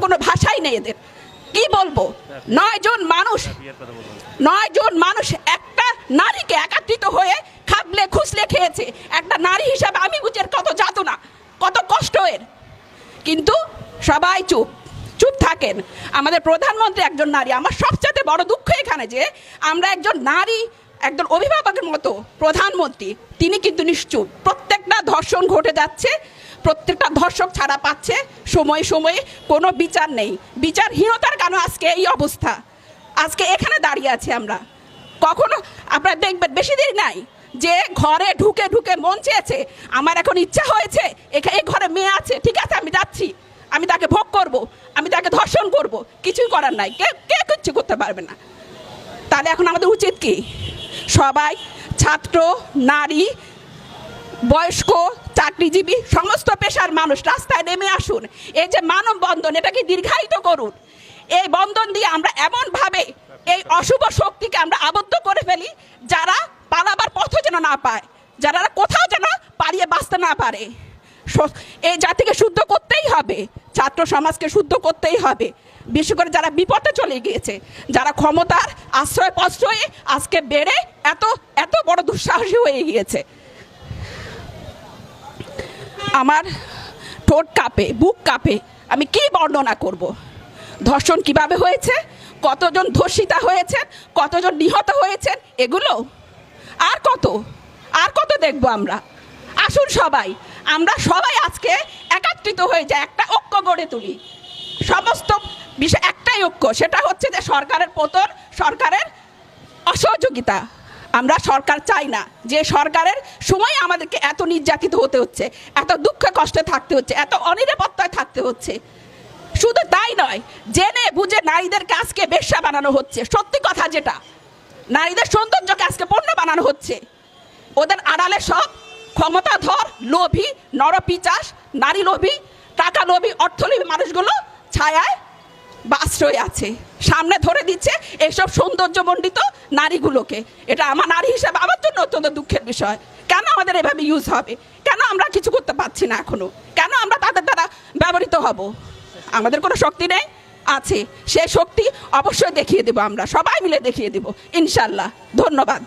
কোনো ভাষাই নেই এদের। কি বলবো, 9 জন মানুষ একটা নারীকে একত্রিত হয়ে খাবলে খুসলে খেয়েছে। একটা নারী হিসাবে আমি বুঝের কত যাতনা, কত কষ্ট এর, কিন্তু সবাই চুপ থাকেন। আমাদের প্রধানমন্ত্রী একজন নারী। আমার সবচেয়ে বড় দুঃখ এখানে যে আমরা একজন নারী, একজন অভিভাবকের মতো প্রধানমন্ত্রী, তিনি কিন্তু নিশ্চুপ। প্রত্যেকটা ধর্ষণ ঘটে যাচ্ছে, প্রত্যেকটা ধর্ষক ছাড়া পাচ্ছে, সময়ে সময়ে কোনো বিচার নেই। বিচারহীনতার কারণে আজকে এই অবস্থা, আজকে এখানে দাঁড়িয়ে আছি আমরা। কখনো আপনারা দেখবেন বেশি দেরি নাই যে ঘরে ঢুকে ঢুকে মন চেয়েছে, আমার এখন ইচ্ছা হয়েছে এই ঘরে মেয়ে আছে, ঠিক আছে আমি যাচ্ছি, আমি তাকে ভোগ করব, আমি তাকে ধর্ষণ করব, কিছুই করার নাই, কে কিচ্ছু করতে পারবে না। তাহলে এখন আমাদের উচিত কি? সবাই, ছাত্র, নারী, বয়স্ক, চাকরিজীবী, সমস্ত পেশার মানুষ রাস্তায় নেমে আসুন। এই যে মানববন্ধন, এটাকে দীর্ঘায়িত করুন। এই বন্ধন দিয়ে আমরা এমনভাবে এই অশুভ শক্তিকে আমরা আবদ্ধ করে ফেলি, যারা পালাবার পথও যেন না পায়, যারা কোথাও যেন পালিয়ে বাঁচতে না পারে। এই জাতিকে শুদ্ধ করতেই হবে, ছাত্র সমাজকে শুদ্ধ করতেই হবে। বিশেষ করে যারা বিপদে চলে গিয়েছে, যারা ক্ষমতার আশ্রয় প্রশ্রয়ে আজকে বেড়ে এত বড় দুঃসাহসী হয়ে গিয়েছে। আমার ঠোঁট কাঁপে, বুক কাঁপে, আমি কি বর্ণনা করব? ধর্ষণ কিভাবে হয়েছে, কতজন ধর্ষিতা হয়েছেন, কতজন নিহত হয়েছেন, এগুলো আর কত দেখবো আমরা? আসুন আমরা সবাই আজকে একত্রিত হয়ে যায়, একটা ঐক্য গড়ে তুলি। সমস্ত বিষয় একটাই ঐক্য, সেটা হচ্ছে যে সরকারের পতন, সরকারের অসহযোগিতা। আমরা সরকার চাই না যে সরকারের সময় আমাদেরকে এত নির্যাতিত হতে হচ্ছে, এত দুঃখে কষ্টে থাকতে হচ্ছে, এত অনিরাপত্তায় থাকতে হচ্ছে। শুধু তাই নয়, জেনে বুঝে নারীদেরকে আজকে বেশ্যা বানানো হচ্ছে। সত্যি কথা যেটা, নারীদের সৌন্দর্যকে আজকে পণ্য বানানো হচ্ছে। ওদের আড়ালে সব ক্ষমতাধর, লোভী, নরপিচাস, নারী লোভী, টাকা লোভী, অর্থলোভী মানুষগুলো ছায়ায় বা আশ্রয় আছে, সামনে ধরে দিচ্ছে এইসব সৌন্দর্যমণ্ডিত নারীগুলোকে। এটা আমার নারী হিসাবে আমার জন্য অত্যন্ত দুঃখের বিষয়। কেন আমাদের এভাবে ইউজ হবে? কেন আমরা কিছু করতে পারছি না এখনো? কেন আমরা তাদের দ্বারা ব্যবহৃত হব? আমাদের কোনো শক্তি নেই? আছে, সেই শক্তি অবশ্যই দেখিয়ে দেবো, আমরা সবাই মিলে দেখিয়ে দেবো ইনশাল্লাহ। ধন্যবাদ।